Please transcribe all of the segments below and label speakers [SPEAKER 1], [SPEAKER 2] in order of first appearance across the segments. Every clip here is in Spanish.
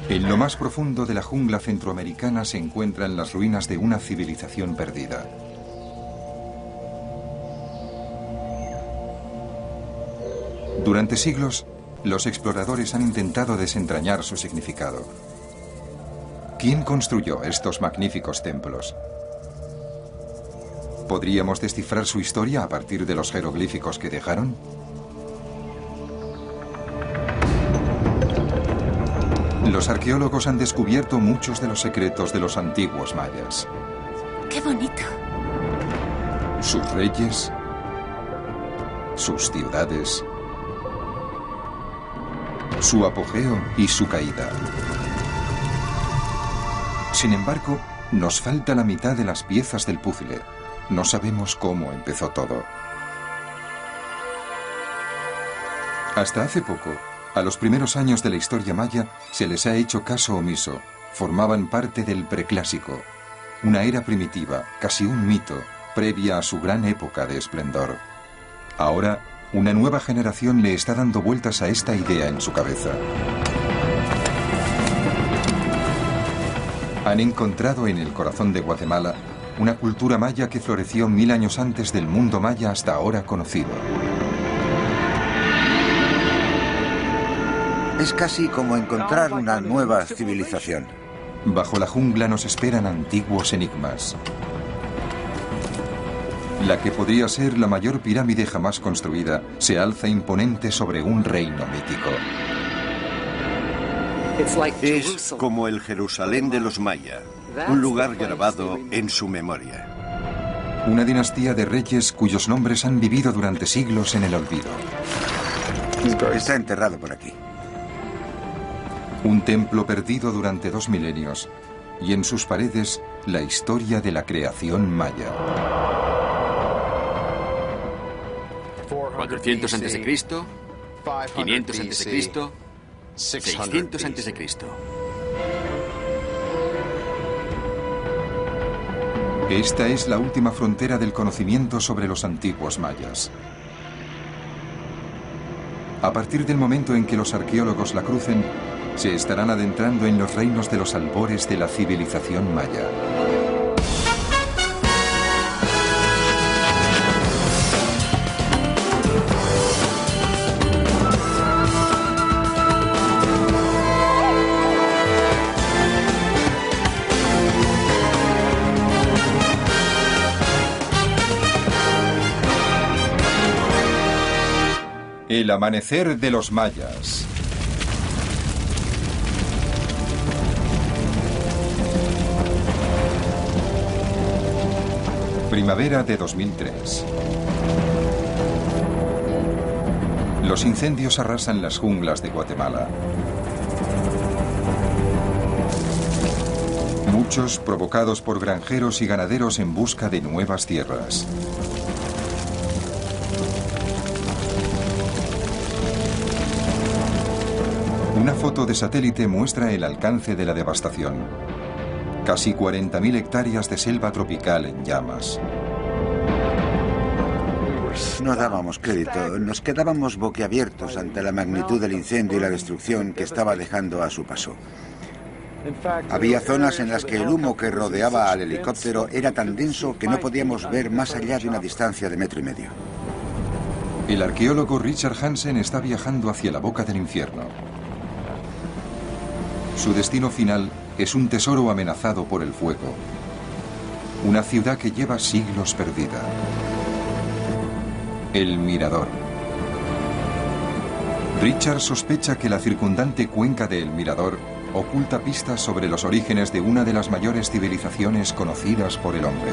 [SPEAKER 1] En lo más profundo de la jungla centroamericana se encuentran las ruinas de una civilización perdida. Durante siglos, los exploradores han intentado desentrañar su significado. ¿Quién construyó estos magníficos templos? ¿Podríamos descifrar su historia a partir de los jeroglíficos que dejaron? Los arqueólogos han descubierto muchos de los secretos de los antiguos mayas.
[SPEAKER 2] ¡Qué bonito!
[SPEAKER 1] Sus reyes, sus ciudades, su apogeo y su caída. Sin embargo, nos falta la mitad de las piezas del puzzle. No sabemos cómo empezó todo. Hasta hace poco, a los primeros años de la historia maya se les ha hecho caso omiso. Formaban parte del preclásico, una era primitiva, casi un mito, previa a su gran época de esplendor. Ahora, una nueva generación le está dando vueltas a esta idea en su cabeza. Han encontrado en el corazón de Guatemala una cultura maya que floreció 1000 años antes del mundo maya hasta ahora conocido.
[SPEAKER 3] Es casi como encontrar una nueva civilización.
[SPEAKER 1] Bajo la jungla nos esperan antiguos enigmas. La que podría ser la mayor pirámide jamás construida se alza imponente sobre un reino mítico.
[SPEAKER 4] Es como el Jerusalén de los mayas, un lugar grabado en su memoria.
[SPEAKER 1] Una dinastía de reyes cuyos nombres han vivido durante siglos en el olvido.
[SPEAKER 3] Está enterrado por aquí.
[SPEAKER 1] Un templo perdido durante 2 milenios y en sus paredes la historia de la creación maya.
[SPEAKER 5] 400 a.C., 500 a.C., 600 a.C.
[SPEAKER 1] Esta es la última frontera del conocimiento sobre los antiguos mayas. A partir del momento en que los arqueólogos la crucen, se estarán adentrando en los reinos de los albores de la civilización maya. El amanecer de los mayas. Primavera de 2003. Los incendios arrasan las junglas de Guatemala. Muchos provocados por granjeros y ganaderos en busca de nuevas tierras. Una foto de satélite muestra el alcance de la devastación. Casi 40.000 hectáreas de selva tropical en llamas.
[SPEAKER 3] No dábamos crédito, nos quedábamos boquiabiertos ante la magnitud del incendio y la destrucción que estaba dejando a su paso. Había zonas en las que el humo que rodeaba al helicóptero era tan denso que no podíamos ver más allá de una distancia de 1,5 metros.
[SPEAKER 1] El arqueólogo Richard Hansen está viajando hacia la boca del infierno. Su destino final es un tesoro amenazado por el fuego. Una ciudad que lleva siglos perdida. El Mirador. Richard sospecha que la circundante cuenca de El Mirador oculta pistas sobre los orígenes de una de las mayores civilizaciones conocidas por el hombre.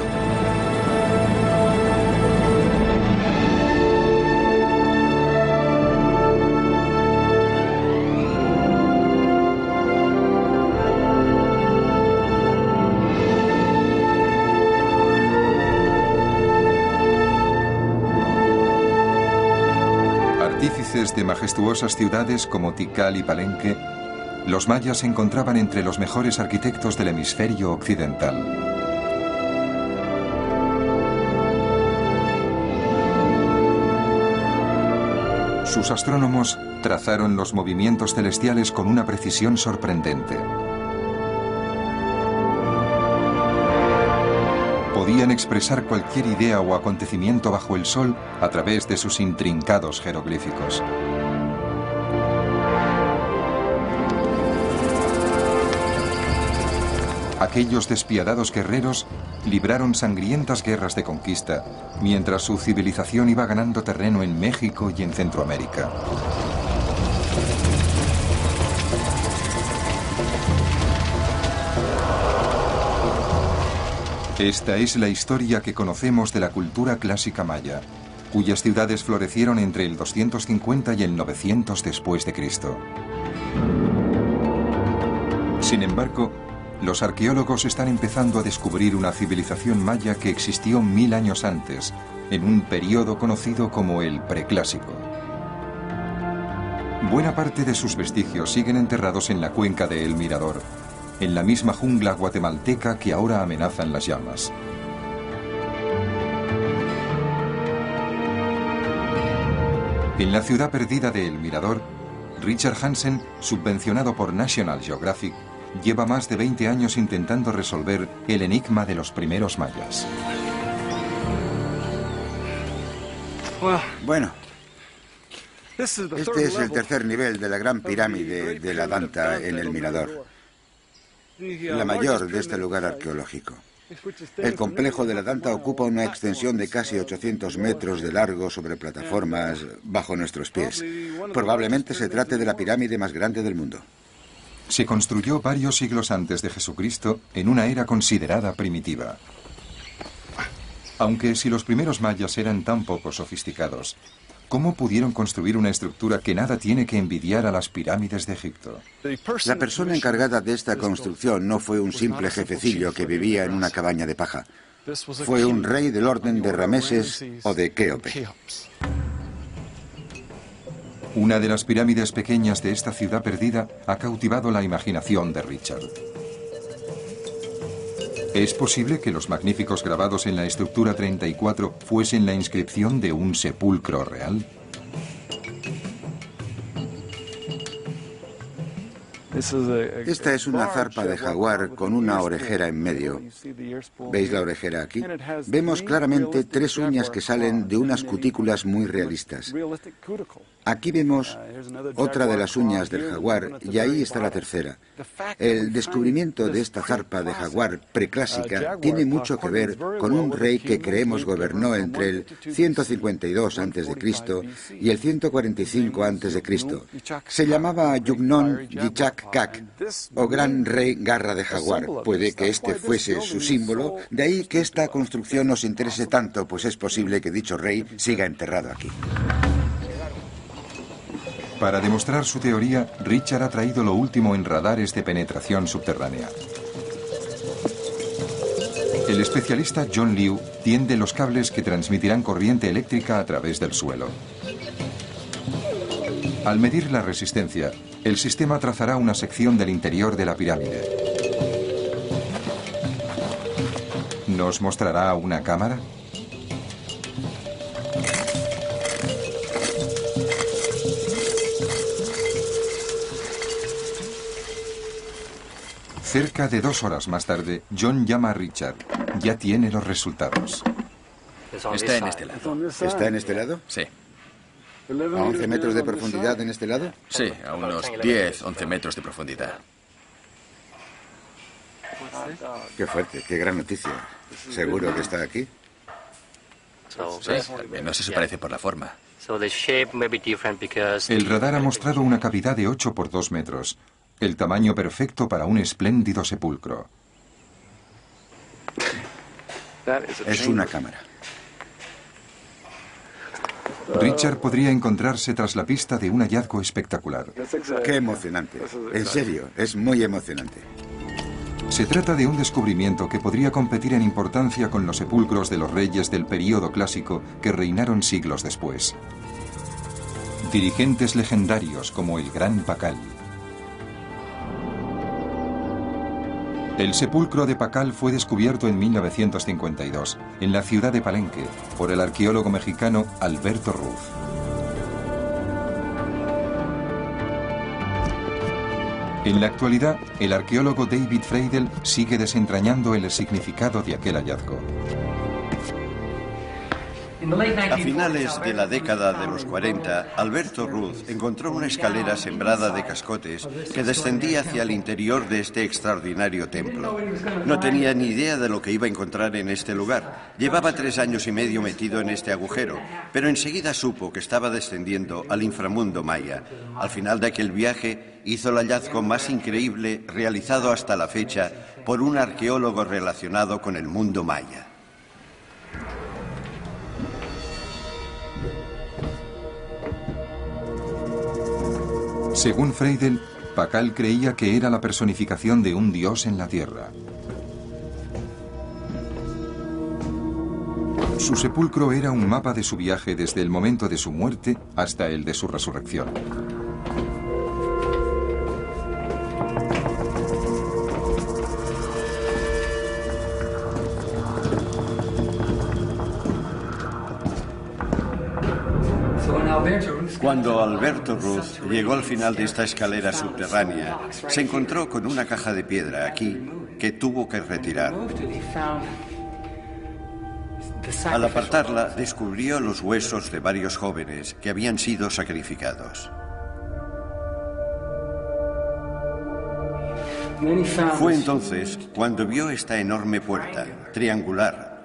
[SPEAKER 1] Artífices de majestuosas ciudades como Tikal y Palenque, los mayas se encontraban entre los mejores arquitectos del hemisferio occidental. Sus astrónomos trazaron los movimientos celestiales con una precisión sorprendente. Podían expresar cualquier idea o acontecimiento bajo el sol a través de sus intrincados jeroglíficos. Aquellos despiadados guerreros libraron sangrientas guerras de conquista, mientras su civilización iba ganando terreno en México y en Centroamérica. Esta es la historia que conocemos de la cultura clásica maya, cuyas ciudades florecieron entre el 250 y el 900 después de Cristo. Sin embargo, los arqueólogos están empezando a descubrir una civilización maya que existió 1000 años antes, en un periodo conocido como el Preclásico. Buena parte de sus vestigios siguen enterrados en la cuenca de El Mirador, en la misma jungla guatemalteca que ahora amenazan las llamas. En la ciudad perdida de El Mirador, Richard Hansen, subvencionado por National Geographic, lleva más de 20 años intentando resolver el enigma de los primeros mayas.
[SPEAKER 3] Bueno, este es el tercer nivel de la gran pirámide de la Danta en El Mirador, la mayor de este lugar arqueológico. El complejo de la Danta ocupa una extensión de casi 800 metros de largo sobre plataformas bajo nuestros pies. Probablemente se trate de la pirámide más grande del mundo.
[SPEAKER 1] Se construyó varios siglos antes de Jesucristo en una era considerada primitiva. Aunque si los primeros mayas eran tan poco sofisticados, ¿cómo pudieron construir una estructura que nada tiene que envidiar a las pirámides de Egipto?
[SPEAKER 3] La persona encargada de esta construcción no fue un simple jefecillo que vivía en una cabaña de paja. Fue un rey del orden de Rameses o de Kéope.
[SPEAKER 1] Una de las pirámides pequeñas de esta ciudad perdida ha cautivado la imaginación de Richard. ¿Es posible que los magníficos grabados en la estructura 34 fuesen la inscripción de un sepulcro real?
[SPEAKER 3] Esta es una zarpa de jaguar con una orejera en medio. ¿Veis la orejera aquí? Vemos claramente 3 uñas que salen de unas cutículas muy realistas. Aquí vemos otra de las uñas del jaguar y ahí está la tercera. El descubrimiento de esta zarpa de jaguar preclásica tiene mucho que ver con un rey que creemos gobernó entre el 152 a.C. y el 145 a.C. Se llamaba Yugnon Yichak Kak, o Gran Rey Garra de Jaguar. Puede que este fuese su símbolo, de ahí que esta construcción nos interese tanto, pues es posible que dicho rey siga enterrado aquí.
[SPEAKER 1] Para demostrar su teoría, Richard ha traído lo último en radares de penetración subterránea. El especialista John Liu tiende los cables que transmitirán corriente eléctrica a través del suelo. Al medir la resistencia, el sistema trazará una sección del interior de la pirámide. ¿Nos mostrará una cámara? Cerca de 2 horas más tarde, John llama a Richard. Ya tiene los resultados.
[SPEAKER 5] Está en este lado.
[SPEAKER 3] ¿Está en este lado?
[SPEAKER 5] Sí.
[SPEAKER 3] ¿A 11 metros de profundidad en este lado?
[SPEAKER 5] Sí, a unos 10, 11 metros de profundidad.
[SPEAKER 3] Qué fuerte, qué gran noticia. ¿Seguro que está aquí?
[SPEAKER 5] Sí, al menos eso parece por la forma.
[SPEAKER 1] El radar ha mostrado una cavidad de 8 por 2 metros. El tamaño perfecto para un espléndido sepulcro.
[SPEAKER 3] Es una cámara.
[SPEAKER 1] Richard podría encontrarse tras la pista de un hallazgo espectacular.
[SPEAKER 3] Qué emocionante. En serio, es muy emocionante.
[SPEAKER 1] Se trata de un descubrimiento que podría competir en importancia con los sepulcros de los reyes del período clásico que reinaron siglos después. Dirigentes legendarios como el Gran Pakal. El sepulcro de Pakal fue descubierto en 1952, en la ciudad de Palenque, por el arqueólogo mexicano Alberto Ruz. En la actualidad, el arqueólogo David Freidel sigue desentrañando el significado de aquel hallazgo.
[SPEAKER 4] A finales de la década de los 40, Alberto Ruz encontró una escalera sembrada de cascotes que descendía hacia el interior de este extraordinario templo. No tenía ni idea de lo que iba a encontrar en este lugar. Llevaba 3 años y medio metido en este agujero, pero enseguida supo que estaba descendiendo al inframundo maya. Al final de aquel viaje, hizo el hallazgo más increíble realizado hasta la fecha por un arqueólogo relacionado con el mundo maya.
[SPEAKER 1] Según Freidel, Pakal creía que era la personificación de un dios en la tierra. Su sepulcro era un mapa de su viaje desde el momento de su muerte hasta el de su resurrección.
[SPEAKER 4] Cuando Alberto Ruz llegó al final de esta escalera subterránea, se encontró con una caja de piedra aquí que tuvo que retirar. Al apartarla, descubrió los huesos de varios jóvenes que habían sido sacrificados. Fue entonces cuando vio esta enorme puerta, triangular.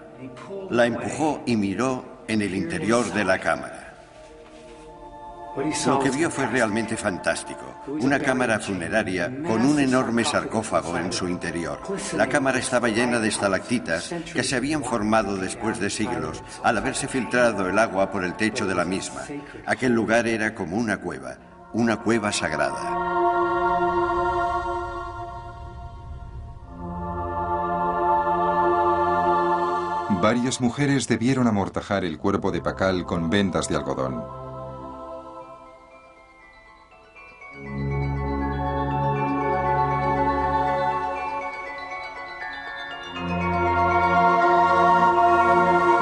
[SPEAKER 4] La empujó y miró en el interior de la cámara. Lo que vio fue realmente fantástico. Una cámara funeraria con un enorme sarcófago en su interior. La cámara estaba llena de estalactitas que se habían formado después de siglos al haberse filtrado el agua por el techo de la misma. Aquel lugar era como una cueva sagrada.
[SPEAKER 1] Varias mujeres debieron amortajar el cuerpo de Pakal con vendas de algodón.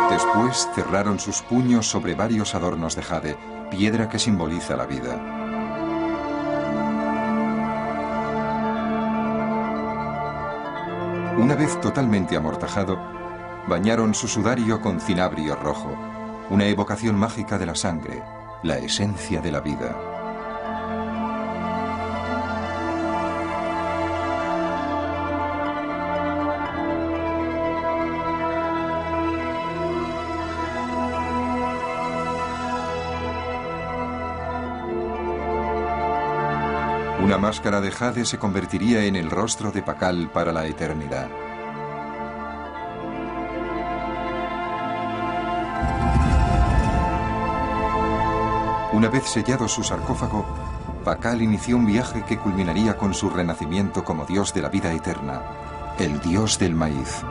[SPEAKER 1] Después cerraron sus puños sobre varios adornos de jade, piedra que simboliza la vida. Una vez totalmente amortajado, bañaron su sudario con cinabrio rojo, una evocación mágica de la sangre, la esencia de la vida. Una máscara de jade se convertiría en el rostro de Pakal para la eternidad. Una vez sellado su sarcófago, Pakal inició un viaje que culminaría con su renacimiento como dios de la vida eterna, el dios del maíz.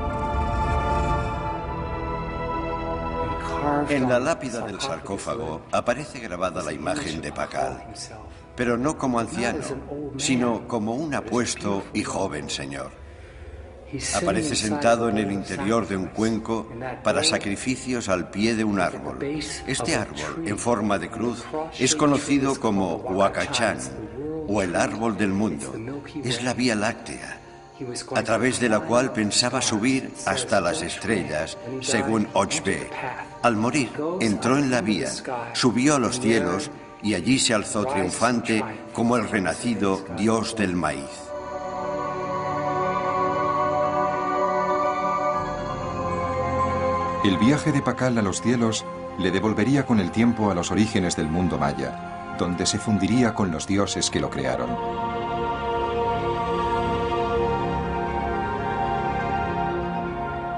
[SPEAKER 4] En la lápida del sarcófago aparece grabada la imagen de Pakal, pero no como anciano, sino como un apuesto y joven señor. Aparece sentado en el interior de un cuenco para sacrificios al pie de un árbol. Este árbol, en forma de cruz, es conocido como Huacachán, o el árbol del mundo. Es la Vía Láctea, a través de la cual pensaba subir hasta las estrellas, según Ochbe. Al morir, entró en la vía, subió a los cielos y allí se alzó triunfante como el renacido dios del maíz.
[SPEAKER 1] El viaje de Pakal a los cielos le devolvería con el tiempo a los orígenes del mundo maya, donde se fundiría con los dioses que lo crearon.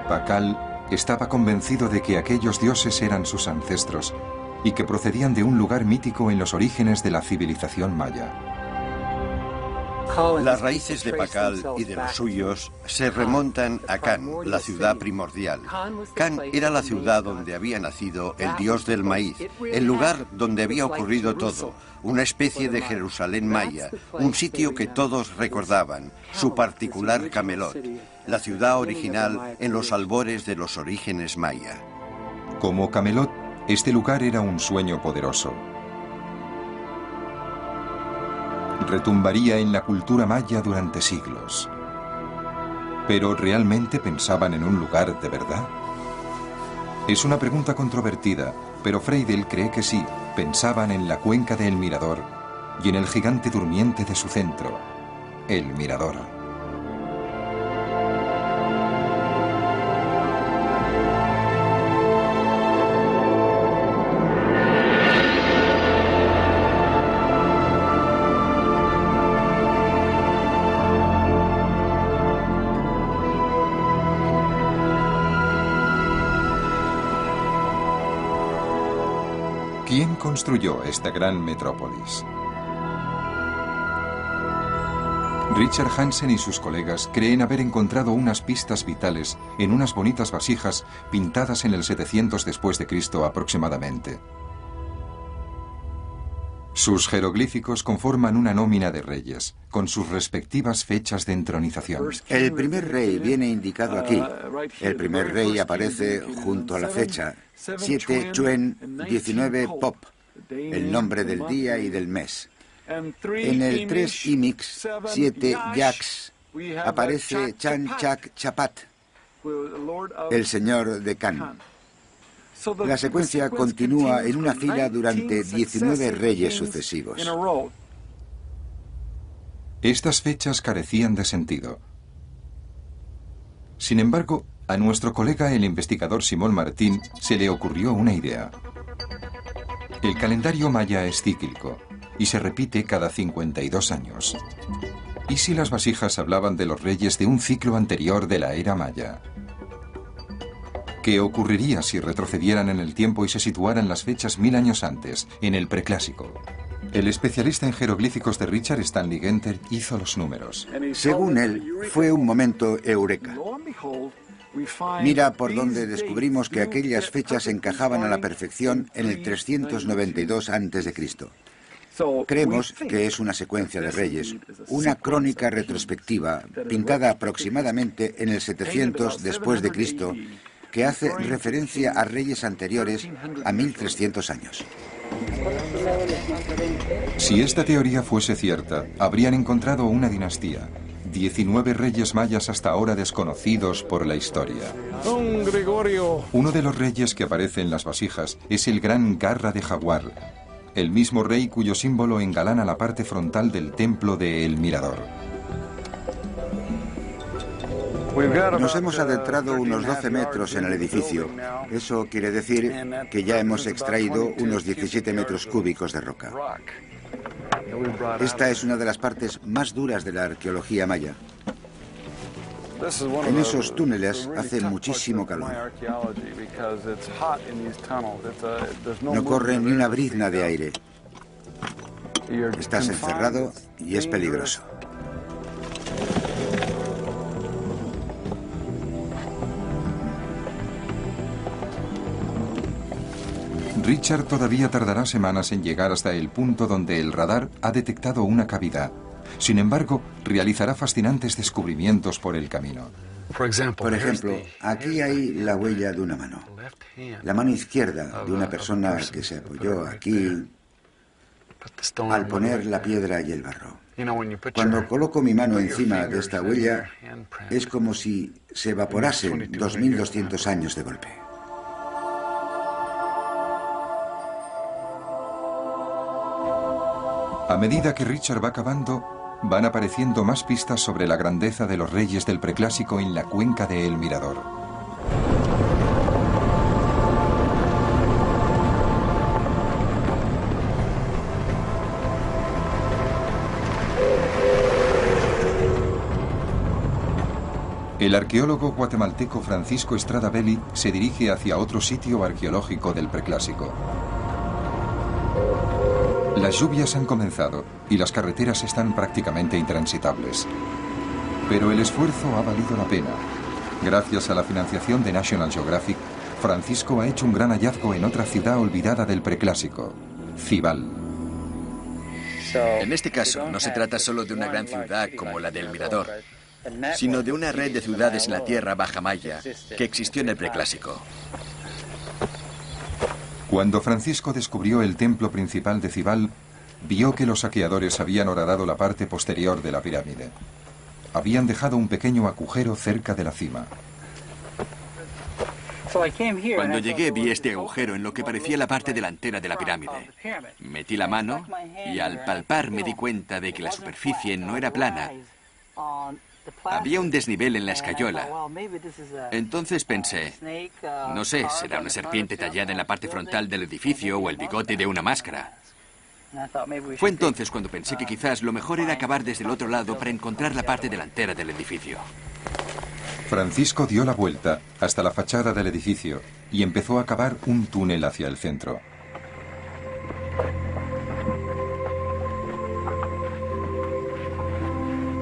[SPEAKER 1] Pakal estaba convencido de que aquellos dioses eran sus ancestros y que procedían de un lugar mítico en los orígenes de la civilización maya.
[SPEAKER 4] Las raíces de Pakal y de los suyos se remontan a Kan, la ciudad primordial. Kan era la ciudad donde había nacido el dios del maíz, el lugar donde había ocurrido todo, una especie de Jerusalén maya, un sitio que todos recordaban, su particular Camelot, la ciudad original en los albores de los orígenes maya.
[SPEAKER 1] Como Camelot, este lugar era un sueño poderoso. retumbaría en la cultura maya durante siglos. ¿Pero realmente pensaban en un lugar de verdad? Es una pregunta controvertida, pero Freidel cree que sí, pensaban en la cuenca de El Mirador y en el gigante durmiente de su centro, El Mirador. ¿Quién construyó esta gran metrópolis? Richard Hansen y sus colegas creen haber encontrado unas pistas vitales en unas bonitas vasijas pintadas en el 700 después de Cristo aproximadamente. Sus jeroglíficos conforman una nómina de reyes, con sus respectivas fechas de entronización.
[SPEAKER 3] El primer rey viene indicado aquí. El primer rey aparece junto a la fecha 7 Chuen 19 Pop, el nombre del día y del mes. En el 3 Imix 7 Yax aparece Chan Chak Chapat, el señor de Can. La secuencia continúa en una fila durante 19 reyes sucesivos.
[SPEAKER 1] Estas fechas carecían de sentido. Sin embargo, a nuestro colega, el investigador Simón Martín, se le ocurrió una idea. El calendario maya es cíclico y se repite cada 52 años. ¿Y si las vasijas hablaban de los reyes de un ciclo anterior de la era maya? ¿Qué ocurriría si retrocedieran en el tiempo y se situaran las fechas 1000 años antes, en el preclásico? El especialista en jeroglíficos de Richard Stanley Genter hizo los números.
[SPEAKER 3] Según él, fue un momento eureka. Mira por donde descubrimos que aquellas fechas encajaban a la perfección en el 392 a.C. Creemos que es una secuencia de reyes, una crónica retrospectiva pintada aproximadamente en el 700 después de Cristo, que hace referencia a reyes anteriores a 1300 años.
[SPEAKER 1] Si esta teoría fuese cierta, habrían encontrado una dinastía. 19 reyes mayas hasta ahora desconocidos por la historia. Uno de los reyes que aparece en las vasijas es el gran Garra de Jaguar, el mismo rey cuyo símbolo engalana la parte frontal del templo de El Mirador.
[SPEAKER 3] Nos hemos adentrado unos 12 metros en el edificio. Eso quiere decir que ya hemos extraído unos 17 metros cúbicos de roca. Esta es una de las partes más duras de la arqueología maya. En esos túneles hace muchísimo calor. No corre ni una brizna de aire. Estás encerrado y es peligroso.
[SPEAKER 1] Richard todavía tardará semanas en llegar hasta el punto donde el radar ha detectado una cavidad. Sin embargo, realizará fascinantes descubrimientos por el camino.
[SPEAKER 3] Por ejemplo, aquí hay la huella de una mano. La mano izquierda de una persona que se apoyó aquí al poner la piedra y el barro. Cuando coloco mi mano encima de esta huella, es como si se evaporasen 2200 años de golpe.
[SPEAKER 1] A medida que Richard va cavando, van apareciendo más pistas sobre la grandeza de los reyes del preclásico en la cuenca de El Mirador. El arqueólogo guatemalteco Francisco Estrada Belli se dirige hacia otro sitio arqueológico del preclásico. Las lluvias han comenzado y las carreteras están prácticamente intransitables. Pero el esfuerzo ha valido la pena. Gracias a la financiación de National Geographic, Francisco ha hecho un gran hallazgo en otra ciudad olvidada del preclásico, Cibal.
[SPEAKER 5] En este caso, no se trata solo de una gran ciudad como la del Mirador, sino de una red de ciudades en la tierra baja maya que existió en el preclásico.
[SPEAKER 1] Cuando Francisco descubrió el templo principal de Cibal, vio que los saqueadores habían horadado la parte posterior de la pirámide. Habían dejado un pequeño agujero cerca de la cima.
[SPEAKER 5] Cuando llegué vi este agujero en lo que parecía la parte delantera de la pirámide. Metí la mano y al palpar me di cuenta de que la superficie no era plana. Había un desnivel en la escayola. Entonces pensé, no sé, será una serpiente tallada en la parte frontal del edificio o el bigote de una máscara. Fue entonces cuando pensé que quizás lo mejor era acabar desde el otro lado para encontrar la parte delantera del edificio.
[SPEAKER 1] Francisco dio la vuelta hasta la fachada del edificio y empezó a cavar un túnel hacia el centro.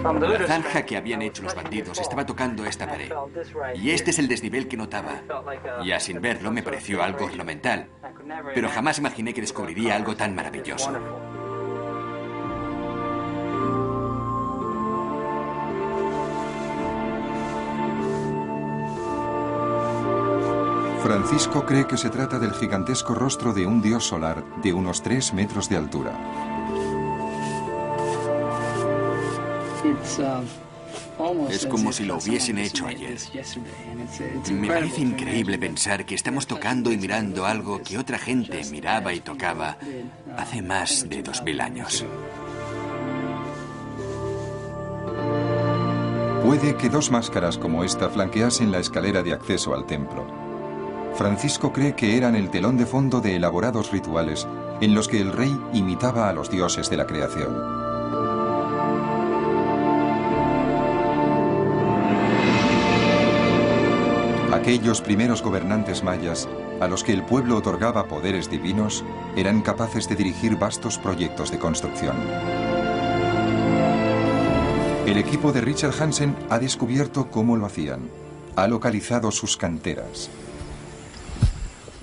[SPEAKER 5] La zanja que habían hecho los bandidos estaba tocando esta pared. Y este es el desnivel que notaba. Ya sin verlo me pareció algo ornamental. Pero jamás imaginé que descubriría algo tan maravilloso.
[SPEAKER 1] Francisco cree que se trata del gigantesco rostro de un dios solar de unos 3 metros de altura.
[SPEAKER 5] Es como si lo hubiesen hecho ayer. Me parece increíble pensar que estamos tocando y mirando algo que otra gente miraba y tocaba hace más de 2000 años.
[SPEAKER 1] Puede que 2 máscaras como esta flanqueasen la escalera de acceso al templo. Francisco cree que eran el telón de fondo de elaborados rituales en los que el rey imitaba a los dioses de la creación. Aquellos primeros gobernantes mayas, a los que el pueblo otorgaba poderes divinos, eran capaces de dirigir vastos proyectos de construcción. El equipo de Richard Hansen ha descubierto cómo lo hacían. Ha localizado sus canteras.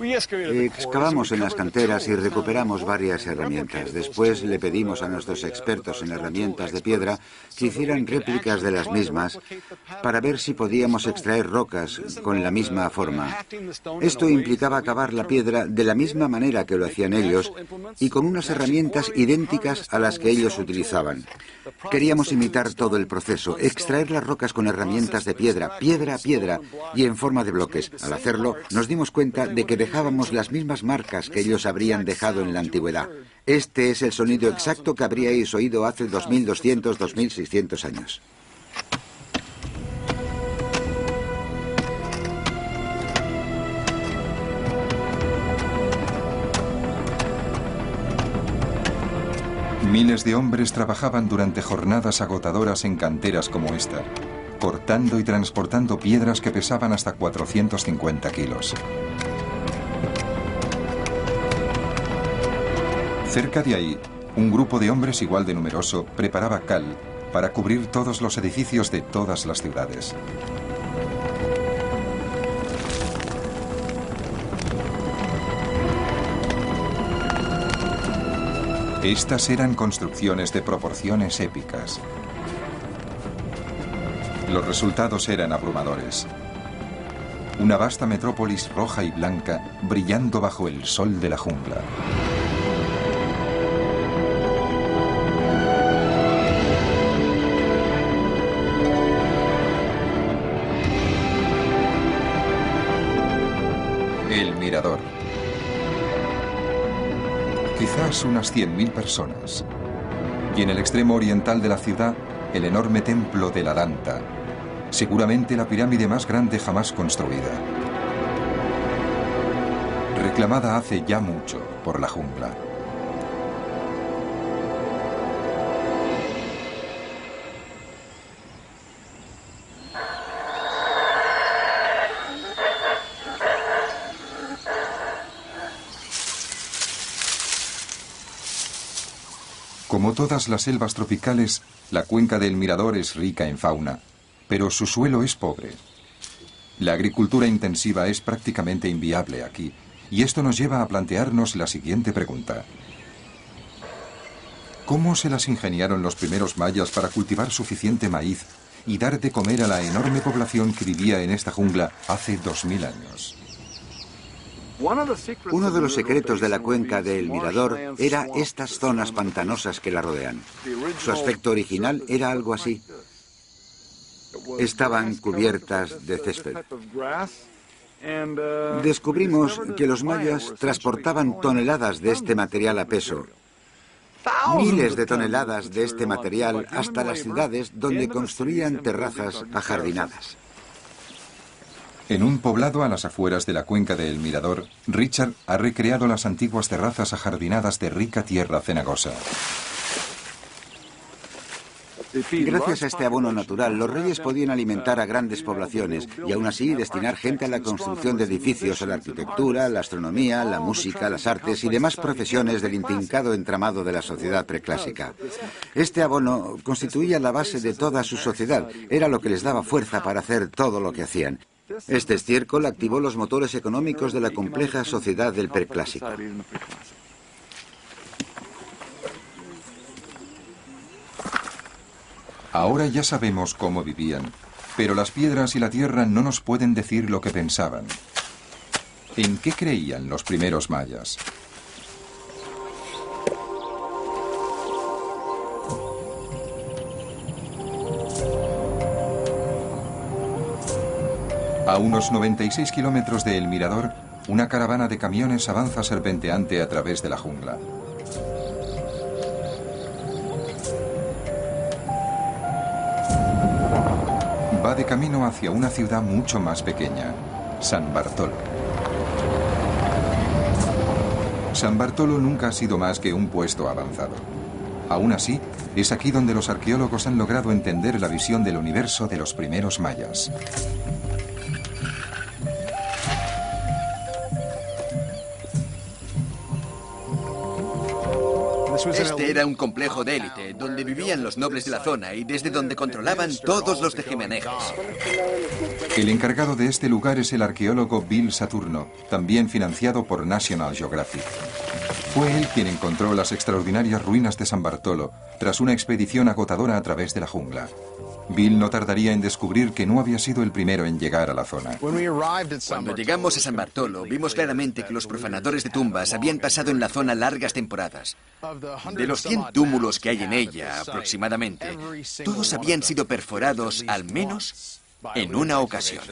[SPEAKER 3] Excavamos en las canteras y recuperamos varias herramientas. Después le pedimos a nuestros expertos en herramientas de piedra que hicieran réplicas de las mismas para ver si podíamos extraer rocas con la misma forma. Esto implicaba cavar la piedra de la misma manera que lo hacían ellos y con unas herramientas idénticas a las que ellos utilizaban. Queríamos imitar todo el proceso, extraer las rocas con herramientas de piedra, piedra a piedra y en forma de bloques. Al hacerlo, nos dimos cuenta de que dejábamos las mismas marcas que ellos habrían dejado en la antigüedad. Este es el sonido exacto que habríais oído hace 2200, 2600 años.
[SPEAKER 1] Miles de hombres trabajaban durante jornadas agotadoras en canteras como esta, cortando y transportando piedras que pesaban hasta 450 kilos. Cerca de ahí, un grupo de hombres igual de numeroso preparaba cal para cubrir todos los edificios de todas las ciudades. Estas eran construcciones de proporciones épicas. Los resultados eran abrumadores. Una vasta metrópolis roja y blanca brillando bajo el sol de la jungla. El Mirador. Quizás unas 100.000 personas. Y en el extremo oriental de la ciudad, el enorme templo de la Danta, seguramente la pirámide más grande jamás construida. Reclamada hace ya mucho por la jungla. Como todas las selvas tropicales, la cuenca del Mirador es rica en fauna, pero su suelo es pobre. La agricultura intensiva es prácticamente inviable aquí, y esto nos lleva a plantearnos la siguiente pregunta. ¿Cómo se las ingeniaron los primeros mayas para cultivar suficiente maíz y dar de comer a la enorme población que vivía en esta jungla hace 2000 años?
[SPEAKER 3] Uno de los secretos de la cuenca de El Mirador era estas zonas pantanosas que la rodean. Su aspecto original era algo así. Estaban cubiertas de césped. Descubrimos que los mayas transportaban toneladas de este material a peso. Miles de toneladas de este material hasta las ciudades donde construían terrazas ajardinadas.
[SPEAKER 1] En un poblado a las afueras de la cuenca de El Mirador, Richard ha recreado las antiguas terrazas ajardinadas de rica tierra cenagosa.
[SPEAKER 3] Gracias a este abono natural, los reyes podían alimentar a grandes poblaciones y aún así destinar gente a la construcción de edificios, a la arquitectura, la astronomía, la música, las artes y demás profesiones del intrincado entramado de la sociedad preclásica. Este abono constituía la base de toda su sociedad, era lo que les daba fuerza para hacer todo lo que hacían. Este estiércol activó los motores económicos de la compleja sociedad del preclásico.
[SPEAKER 1] Ahora ya sabemos cómo vivían, pero las piedras y la tierra no nos pueden decir lo que pensaban. ¿En qué creían los primeros mayas? A unos 96 kilómetros de El Mirador, una caravana de camiones avanza serpenteante a través de la jungla. Va de camino hacia una ciudad mucho más pequeña, San Bartolo. San Bartolo nunca ha sido más que un puesto avanzado. Aún así, es aquí donde los arqueólogos han logrado entender la visión del universo de los primeros mayas.
[SPEAKER 5] Este era un complejo de élite, donde vivían los nobles de la zona y desde donde controlaban todos los tejemanejes.
[SPEAKER 1] El encargado de este lugar es el arqueólogo Bill Saturno, también financiado por National Geographic. Fue él quien encontró las extraordinarias ruinas de San Bartolo, tras una expedición agotadora a través de la jungla. Bill no tardaría en descubrir que no había sido el primero en llegar a la zona.
[SPEAKER 5] Cuando llegamos a San Bartolo, vimos claramente que los profanadores de tumbas habían pasado en la zona largas temporadas. De los 100 túmulos que hay en ella, aproximadamente, todos habían sido perforados al menos en una ocasión.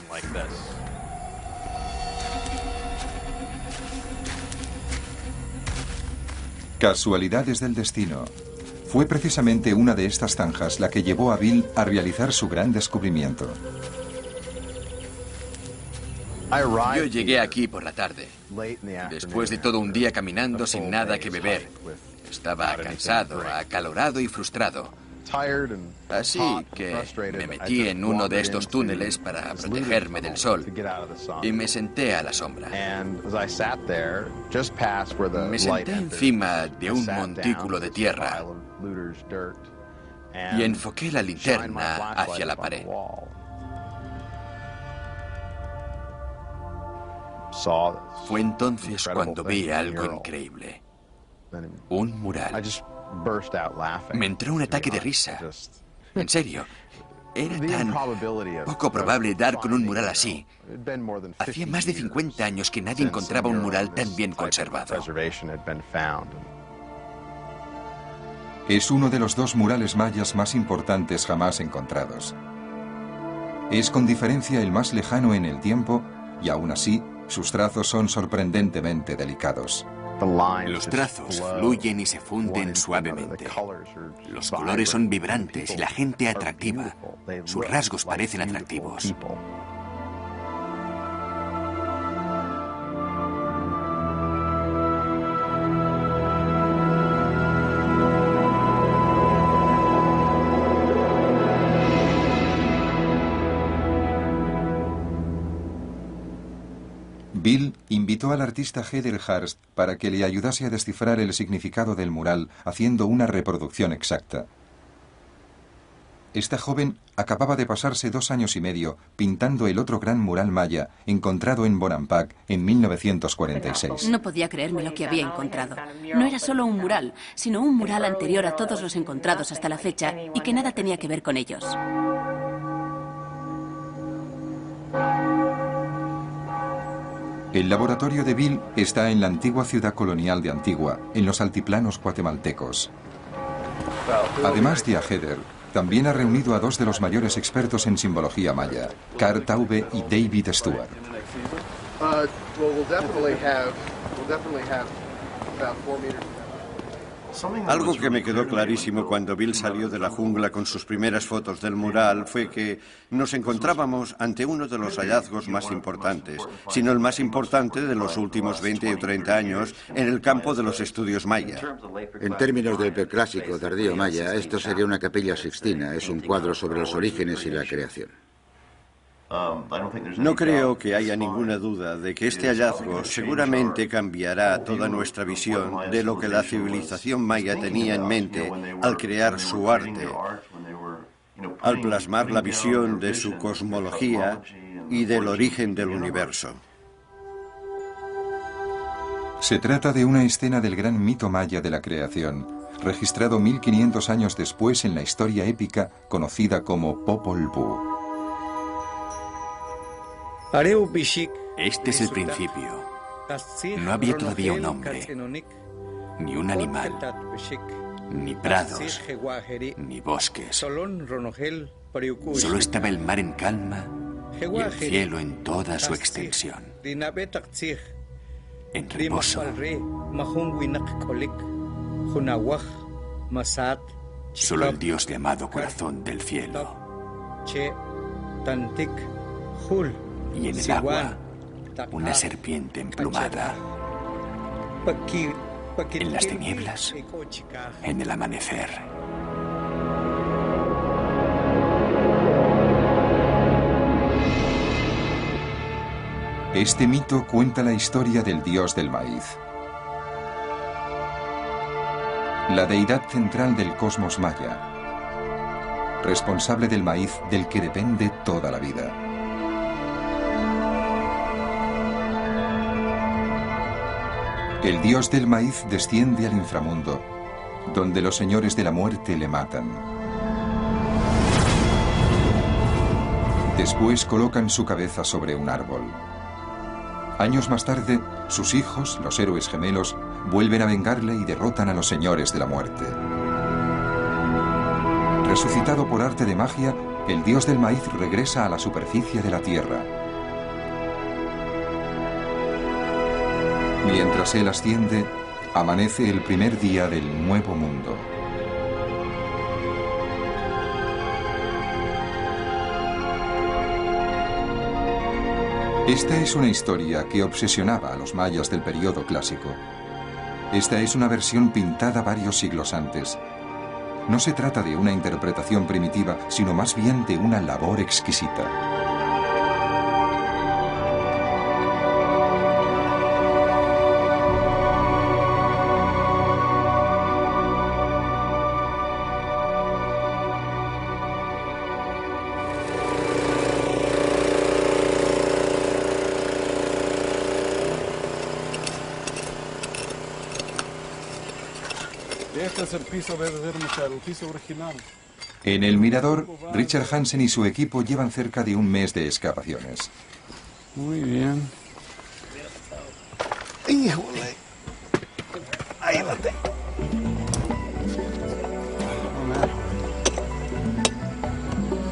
[SPEAKER 1] Casualidades del destino. Fue precisamente una de estas zanjas la que llevó a Bill a realizar su gran descubrimiento.
[SPEAKER 5] Yo llegué aquí por la tarde, después de todo un día caminando sin nada que beber. Estaba cansado, acalorado y frustrado. Así que me metí en uno de estos túneles para protegerme del sol y me senté a la sombra. Me senté encima de un montículo de tierra y enfoqué la linterna hacia la pared. Fue entonces cuando vi algo increíble. Un mural. Me entró un ataque de risa. En serio, era tan poco probable dar con un mural así. Hacía más de 50 años que nadie encontraba un mural tan bien conservado.
[SPEAKER 1] Es uno de los dos murales mayas más importantes jamás encontrados. Es con diferencia el más lejano en el tiempo y aún así sus trazos son sorprendentemente delicados.
[SPEAKER 5] Los trazos fluyen y se funden suavemente. Los colores son vibrantes y la gente atractiva. Sus rasgos parecen atractivos.
[SPEAKER 1] Bill invitó al artista Heather Hurst para que le ayudase a descifrar el significado del mural haciendo una reproducción exacta. Esta joven acababa de pasarse 2 años y medio pintando el otro gran mural maya encontrado en Bonampak en 1946.
[SPEAKER 2] No podía creerme lo que había encontrado. No era solo un mural, sino un mural anterior a todos los encontrados hasta la fecha y que nada tenía que ver con ellos.
[SPEAKER 1] El laboratorio de Bill está en la antigua ciudad colonial de Antigua, en los altiplanos guatemaltecos. Además de a Heather, también ha reunido a dos de los mayores expertos en simbología maya, Carl Taube y David Stewart.
[SPEAKER 4] Algo que me quedó clarísimo cuando Bill salió de la jungla con sus primeras fotos del mural fue que nos encontrábamos ante uno de los hallazgos más importantes, sino el más importante de los últimos 20 o 30 años en el campo de los estudios maya.
[SPEAKER 3] En términos del preclásico tardío maya, esto sería una capilla sixtina. Es un cuadro sobre los orígenes y la creación.
[SPEAKER 4] No creo que haya ninguna duda de que este hallazgo seguramente cambiará toda nuestra visión de lo que la civilización maya tenía en mente al crear su arte, al plasmar la visión de su cosmología y del origen del universo.
[SPEAKER 1] Se trata de una escena del gran mito maya de la creación, registrado 1500 años después en la historia épica conocida como Popol Vuh.
[SPEAKER 5] Este es el principio. No había todavía un hombre, ni un animal, ni prados, ni bosques. Solo estaba el mar en calma y el cielo en toda su extensión, en reposo. Solo el Dios llamado Corazón del Cielo. Y en el agua, una serpiente emplumada. En las tinieblas, en el amanecer.
[SPEAKER 1] Este mito cuenta la historia del dios del maíz, la deidad central del cosmos maya, responsable del maíz del que depende toda la vida. El dios del maíz desciende al inframundo, donde los señores de la muerte le matan. Después colocan su cabeza sobre un árbol. Años más tarde, sus hijos, los héroes gemelos, vuelven a vengarle y derrotan a los señores de la muerte. Resucitado por arte de magia, el dios del maíz regresa a la superficie de la tierra. Mientras él asciende, amanece el primer día del nuevo mundo. Esta es una historia que obsesionaba a los mayas del periodo clásico. Esta es una versión pintada varios siglos antes. No se trata de una interpretación primitiva, sino más bien de una labor exquisita.
[SPEAKER 6] Este es el piso el piso original.
[SPEAKER 1] En el mirador, Richard Hansen y su equipo llevan cerca de un mes de excavaciones.
[SPEAKER 6] Muy bien. ¡Híjole! Ahí la tengo.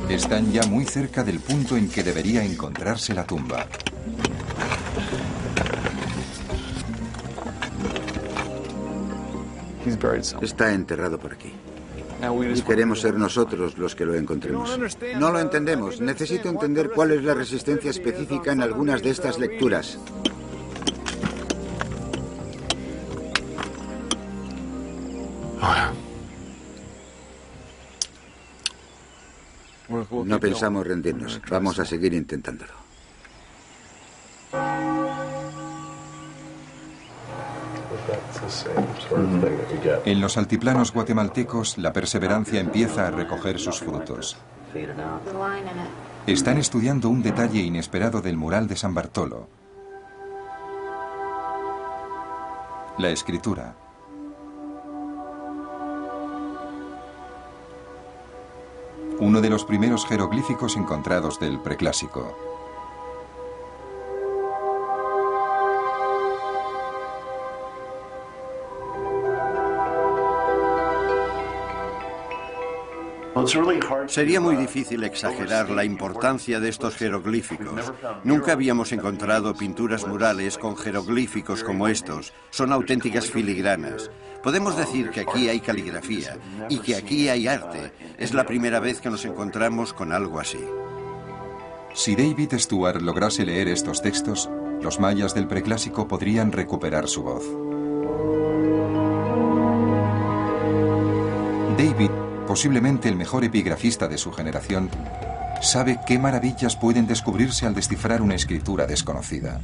[SPEAKER 1] Están ya muy cerca del punto en que debería encontrarse la tumba.
[SPEAKER 3] Está enterrado por aquí. Y queremos ser nosotros los que lo encontremos. No lo entendemos. Necesito entender cuál es la resistencia específica en algunas de estas lecturas. No pensamos rendirnos. Vamos a seguir intentándolo.
[SPEAKER 1] En los altiplanos guatemaltecos, la perseverancia empieza a recoger sus frutos. Están estudiando un detalle inesperado del mural de San Bartolo. La escritura. Uno de los primeros jeroglíficos encontrados del preclásico.
[SPEAKER 4] Sería muy difícil exagerar la importancia de estos jeroglíficos. Nunca habíamos encontrado pinturas murales con jeroglíficos como estos. Son auténticas filigranas. Podemos decir que aquí hay caligrafía y que aquí hay arte. Es la primera vez que nos encontramos con algo así.
[SPEAKER 1] Si David Stuart lograse leer estos textos, los mayas del preclásico podrían recuperar su voz. David, posiblemente el mejor epigrafista de su generación, sabe qué maravillas pueden descubrirse al descifrar una escritura desconocida.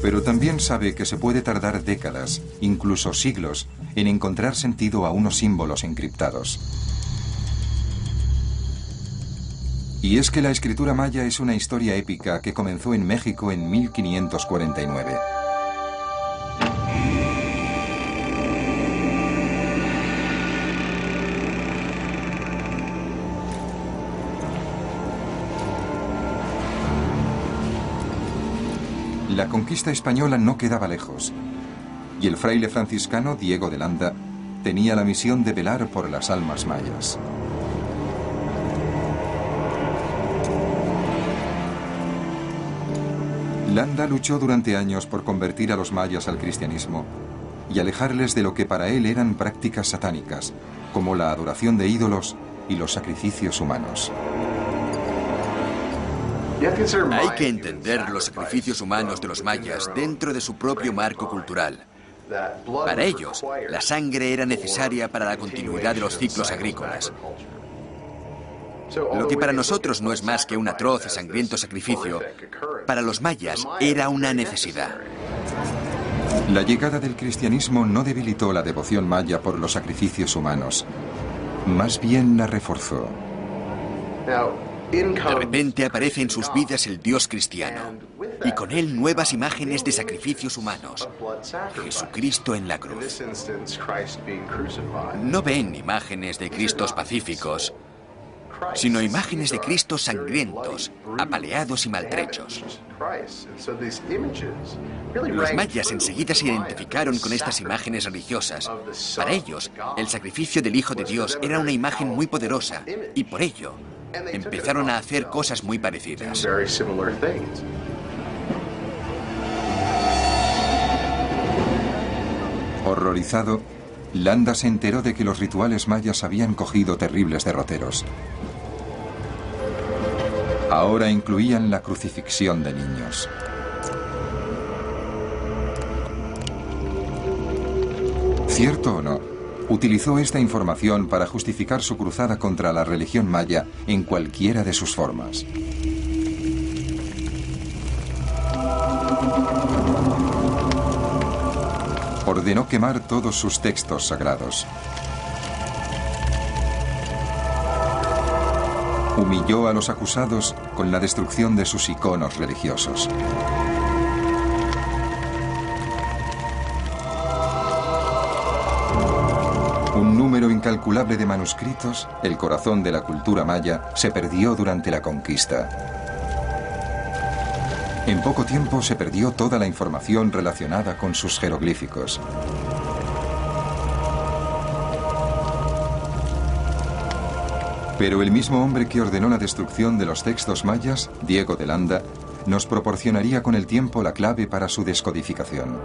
[SPEAKER 1] Pero también sabe que se puede tardar décadas, incluso siglos, en encontrar sentido a unos símbolos encriptados. Y es que la escritura maya es una historia épica que comenzó en México en 1549. La conquista española no quedaba lejos, y el fraile franciscano Diego de Landa tenía la misión de velar por las almas mayas. Landa luchó durante años por convertir a los mayas al cristianismo y alejarles de lo que para él eran prácticas satánicas, como la adoración de ídolos y los sacrificios humanos.
[SPEAKER 5] Hay que entender los sacrificios humanos de los mayas dentro de su propio marco cultural. Para ellos, la sangre era necesaria para la continuidad de los ciclos agrícolas. Lo que para nosotros no es más que un atroz y sangriento sacrificio, para los mayas era una necesidad.
[SPEAKER 1] La llegada del cristianismo no debilitó la devoción maya por los sacrificios humanos, más bien la reforzó.
[SPEAKER 5] De repente aparece en sus vidas el Dios cristiano, y con él nuevas imágenes de sacrificios humanos. Jesucristo en la cruz. No ven imágenes de Cristos pacíficos, sino imágenes de Cristos sangrientos, apaleados y maltrechos. Los mayas enseguida se identificaron con estas imágenes religiosas. Para ellos, el sacrificio del Hijo de Dios era una imagen muy poderosa, y por ello, empezaron a hacer cosas muy parecidas.
[SPEAKER 1] Horrorizado, Landa se enteró de que los rituales mayas habían cogido terribles derroteros. Ahora incluían la crucifixión de niños. Cierto o no, utilizó esta información para justificar su cruzada contra la religión maya en cualquiera de sus formas. Ordenó quemar todos sus textos sagrados. Humilló a los acusados con la destrucción de sus iconos religiosos. Un número incalculable de manuscritos, el corazón de la cultura maya, se perdió durante la conquista. En poco tiempo se perdió toda la información relacionada con sus jeroglíficos. Pero el mismo hombre que ordenó la destrucción de los textos mayas, Diego de Landa, nos proporcionaría con el tiempo la clave para su descodificación.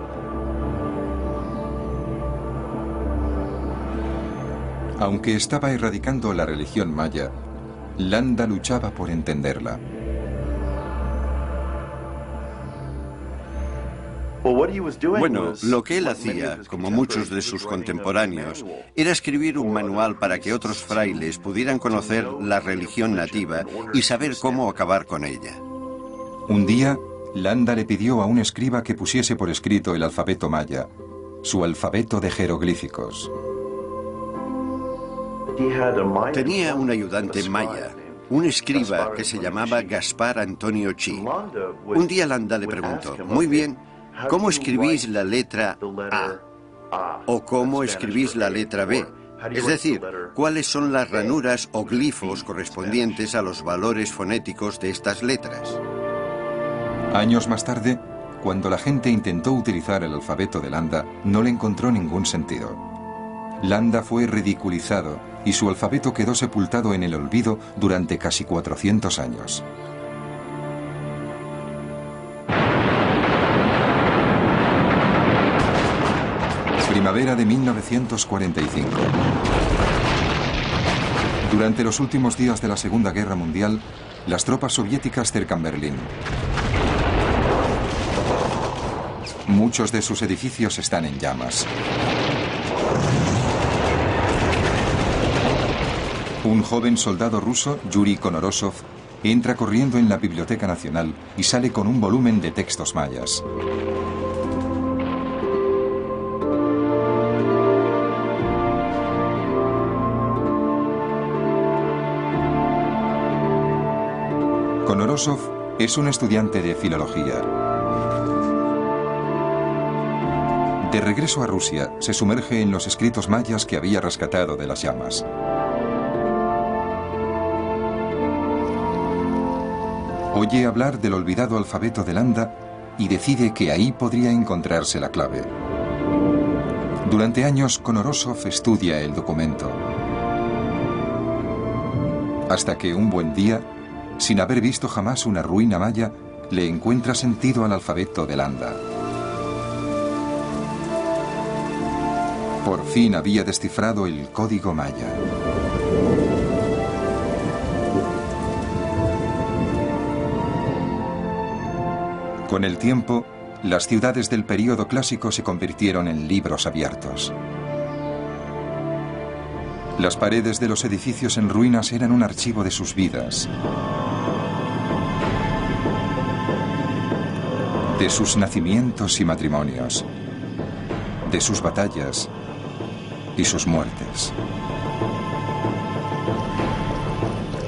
[SPEAKER 1] Aunque estaba erradicando la religión maya, Landa luchaba por entenderla.
[SPEAKER 4] Bueno, lo que él hacía, como muchos de sus contemporáneos, era escribir un manual para que otros frailes pudieran conocer la religión nativa y saber cómo acabar con ella.
[SPEAKER 1] Un día, Landa le pidió a un escriba que pusiese por escrito el alfabeto maya, su alfabeto de jeroglíficos.
[SPEAKER 4] Tenía un ayudante maya, un escriba que se llamaba Gaspar Antonio Chi. Un día Landa le preguntó, muy bien, ¿cómo escribís la letra A? ¿O cómo escribís la letra B? Es decir, ¿cuáles son las ranuras o glifos correspondientes a los valores fonéticos de estas letras?
[SPEAKER 1] Años más tarde, cuando la gente intentó utilizar el alfabeto de Landa, no le encontró ningún sentido. Landa fue ridiculizado y su alfabeto quedó sepultado en el olvido durante casi 400 años. Primavera de 1945. Durante los últimos días de la Segunda Guerra Mundial, las tropas soviéticas cercan Berlín. Muchos de sus edificios están en llamas. Un joven soldado ruso, Yuri Konorosov, entra corriendo en la Biblioteca Nacional y sale con un volumen de textos mayas. Konorosov es un estudiante de filología. De regreso a Rusia, se sumerge en los escritos mayas que había rescatado de las llamas. Oye hablar del olvidado alfabeto de Landa y decide que ahí podría encontrarse la clave. Durante años, Konorosov estudia el documento. Hasta que un buen día, sin haber visto jamás una ruina maya, le encuentra sentido al alfabeto de Landa. Por fin había descifrado el código maya. Con el tiempo, las ciudades del período clásico se convirtieron en libros abiertos. Las paredes de los edificios en ruinas eran un archivo de sus vidas, de sus nacimientos y matrimonios, de sus batallas y sus muertes.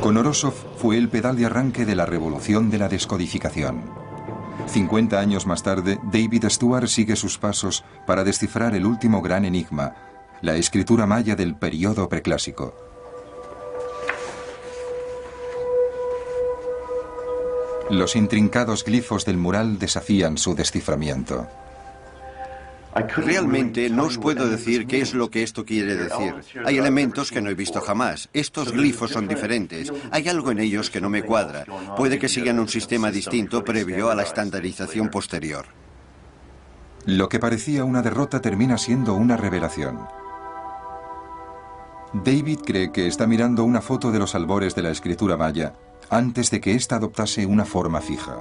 [SPEAKER 1] Konorosov fue el pedal de arranque de la revolución de la descodificación. 50 años más tarde, David Stuart sigue sus pasos para descifrar el último gran enigma, la escritura maya del período preclásico. Los intrincados glifos del mural desafían su desciframiento.
[SPEAKER 4] Realmente no os puedo decir qué es lo que esto quiere decir. Hay elementos que no he visto jamás. Estos glifos son diferentes. Hay algo en ellos que no me cuadra. Puede que sigan un sistema distinto previo a la estandarización posterior.
[SPEAKER 1] Lo que parecía una derrota termina siendo una revelación. David cree que está mirando una foto de los albores de la escritura maya antes de que ésta adoptase una forma fija.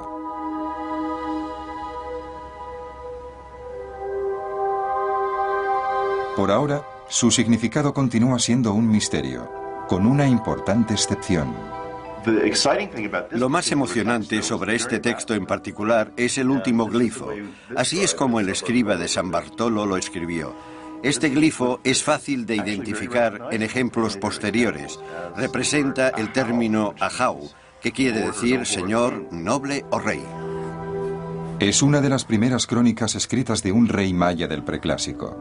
[SPEAKER 1] Por ahora, su significado continúa siendo un misterio, con una importante excepción.
[SPEAKER 4] Lo más emocionante sobre este texto en particular es el último glifo. Así es como el escriba de San Bartolo lo escribió. Este glifo es fácil de identificar en ejemplos posteriores. Representa el término ajau, que quiere decir señor, noble o rey.
[SPEAKER 1] Es una de las primeras crónicas escritas de un rey maya del preclásico.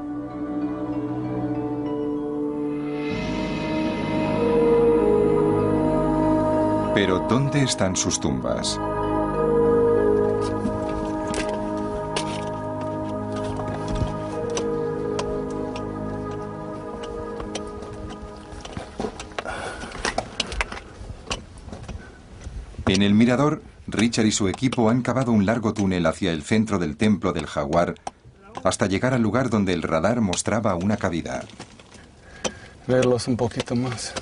[SPEAKER 1] Pero ¿dónde están sus tumbas? En el mirador, Richard y su equipo han cavado un largo túnel hacia el centro del templo del jaguar hasta llegar al lugar donde el radar mostraba una cavidad.
[SPEAKER 6] Verlos un poquito más.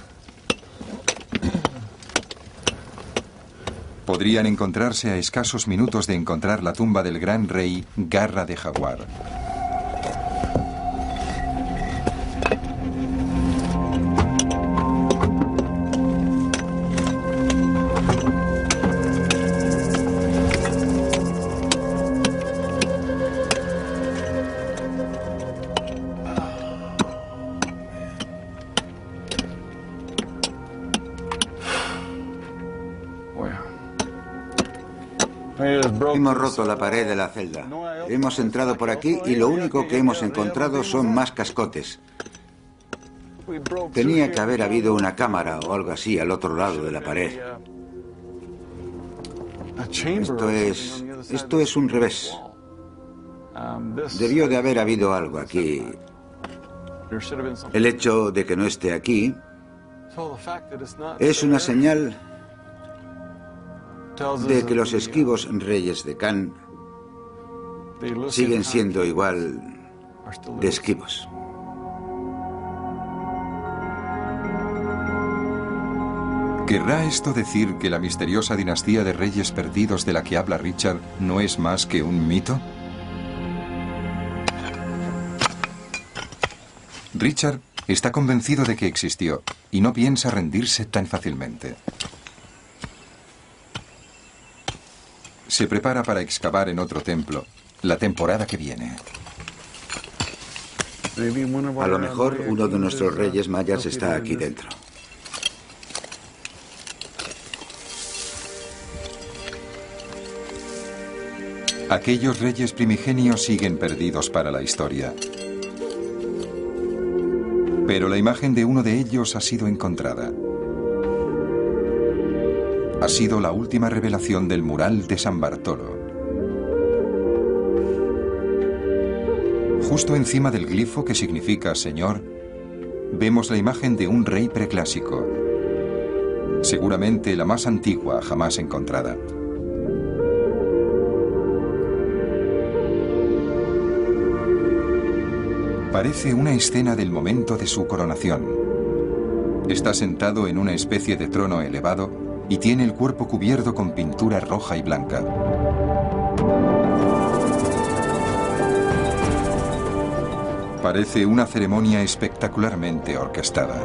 [SPEAKER 1] Podrían encontrarse a escasos minutos de encontrar la tumba del gran rey Garra de Jaguar.
[SPEAKER 3] Hemos roto la pared de la celda. Hemos entrado por aquí y lo único que hemos encontrado son más cascotes. Tenía que haber habido una cámara o algo así al otro lado de la pared. Esto es un revés. Debió de haber habido algo aquí. El hecho de que no esté aquí es una señal de que los esquivos reyes de Kan siguen siendo igual de esquivos.
[SPEAKER 1] ¿Querrá esto decir que la misteriosa dinastía de reyes perdidos de la que habla Richard no es más que un mito? Richard está convencido de que existió y no piensa rendirse tan fácilmente. Se prepara para excavar en otro templo la temporada que viene.
[SPEAKER 3] A lo mejor uno de nuestros reyes mayas está aquí dentro.
[SPEAKER 1] Aquellos reyes primigenios siguen perdidos para la historia. Pero la imagen de uno de ellos ha sido encontrada. Ha sido la última revelación del mural de San Bartolo. Justo encima del glifo que significa Señor, vemos la imagen de un rey preclásico. Seguramente la más antigua jamás encontrada. Parece una escena del momento de su coronación. Está sentado en una especie de trono elevado y tiene el cuerpo cubierto con pintura roja y blanca. Parece una ceremonia espectacularmente orquestada.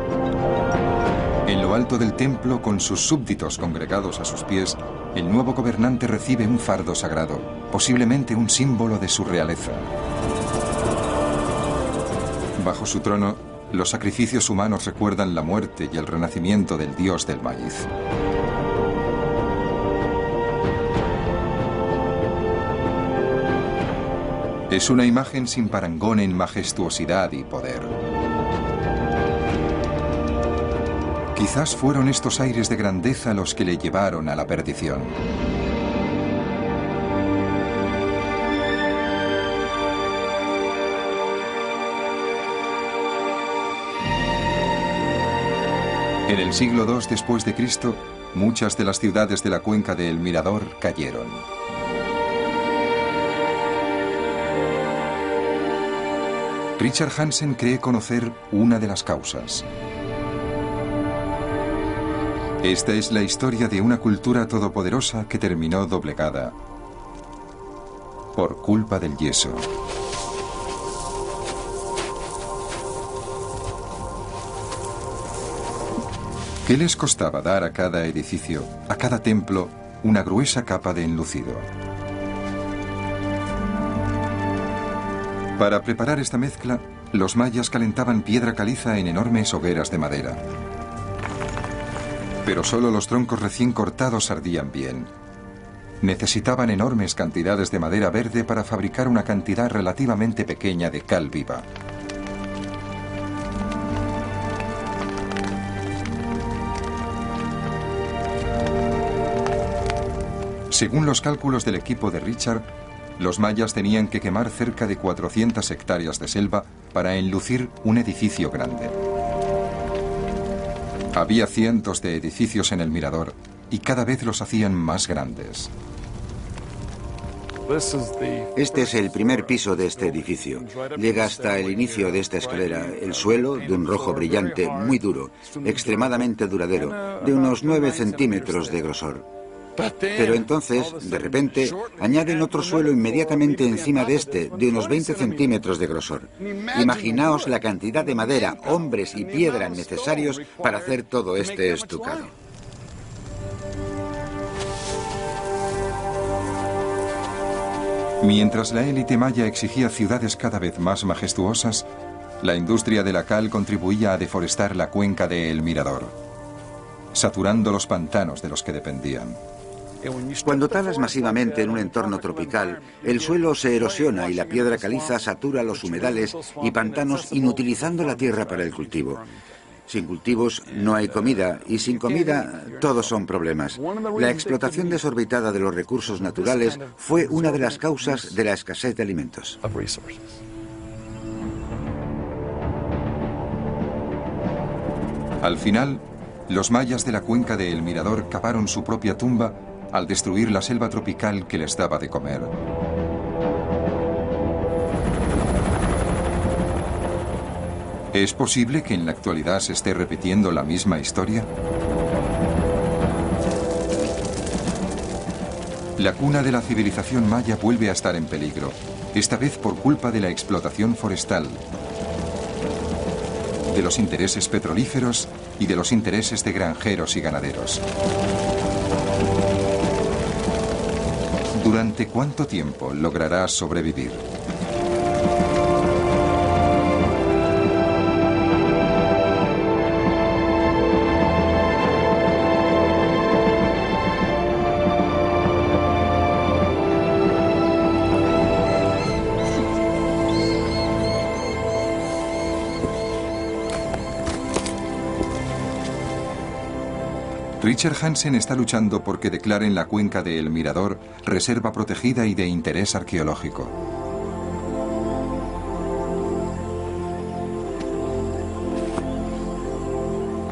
[SPEAKER 1] En lo alto del templo, con sus súbditos congregados a sus pies, el nuevo gobernante recibe un fardo sagrado, posiblemente un símbolo de su realeza. Bajo su trono, los sacrificios humanos recuerdan la muerte y el renacimiento del dios del maíz. Es una imagen sin parangón en majestuosidad y poder. Quizás fueron estos aires de grandeza los que le llevaron a la perdición. En el siglo II después de Cristo, muchas de las ciudades de la cuenca de El Mirador cayeron. Richard Hansen cree conocer una de las causas. Esta es la historia de una cultura todopoderosa que terminó doblegada por culpa del yeso. ¿Qué les costaba dar a cada edificio, a cada templo, una gruesa capa de enlucido? Para preparar esta mezcla, los mayas calentaban piedra caliza en enormes hogueras de madera. Pero solo los troncos recién cortados ardían bien. Necesitaban enormes cantidades de madera verde para fabricar una cantidad relativamente pequeña de cal viva. Según los cálculos del equipo de Richard, los mayas tenían que quemar cerca de 400 hectáreas de selva para enlucir un edificio grande. Había cientos de edificios en el mirador y cada vez los hacían más grandes.
[SPEAKER 3] Este es el primer piso de este edificio. Llega hasta el inicio de esta escalera, el suelo de un rojo brillante, muy duro, extremadamente duradero, de unos 9 centímetros de grosor. Pero entonces, de repente, añaden otro suelo inmediatamente encima de este, de unos 20 centímetros de grosor. Imaginaos la cantidad de madera, hombres y piedra necesarios para hacer todo este estucado.
[SPEAKER 1] Mientras la élite maya exigía ciudades cada vez más majestuosas, la industria de la cal contribuía a deforestar la cuenca de El Mirador, saturando los pantanos de los que dependían.
[SPEAKER 3] Cuando talas masivamente en un entorno tropical, el suelo se erosiona y la piedra caliza satura los humedales y pantanos, inutilizando la tierra para el cultivo. Sin cultivos no hay comida, y sin comida todos son problemas. La explotación desorbitada de los recursos naturales fue una de las causas de la escasez de alimentos.
[SPEAKER 1] Al final, los mayas de la cuenca de El Mirador cavaron su propia tumba al destruir la selva tropical que les daba de comer. ¿Es posible que en la actualidad se esté repitiendo la misma historia? La cuna de la civilización maya vuelve a estar en peligro, esta vez por culpa de la explotación forestal, de los intereses petrolíferos y de los intereses de granjeros y ganaderos. ¿Durante cuánto tiempo logrará sobrevivir? Richard Hansen está luchando porque declaren la cuenca de El Mirador reserva protegida y de interés arqueológico.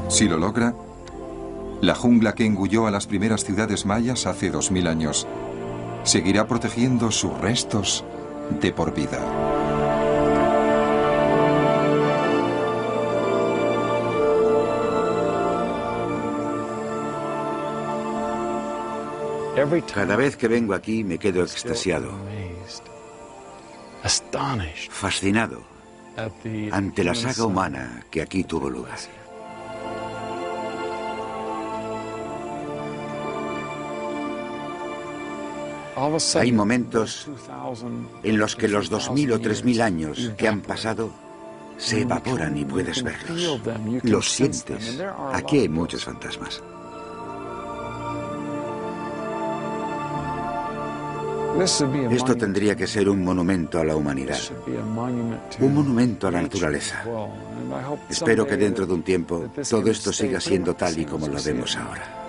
[SPEAKER 1] Si lo logra, la jungla que engulló a las primeras ciudades mayas hace 2000 años seguirá protegiendo sus restos de por vida.
[SPEAKER 3] Cada vez que vengo aquí me quedo extasiado, fascinado ante la saga humana que aquí tuvo lugar. Hay momentos en los que los 2000 o 3000 años que han pasado se evaporan y puedes verlos. Los sientes. Aquí hay muchos fantasmas. Esto tendría que ser un monumento a la humanidad, un monumento a la naturaleza. Espero que dentro de un tiempo todo esto siga siendo tal y como lo vemos ahora.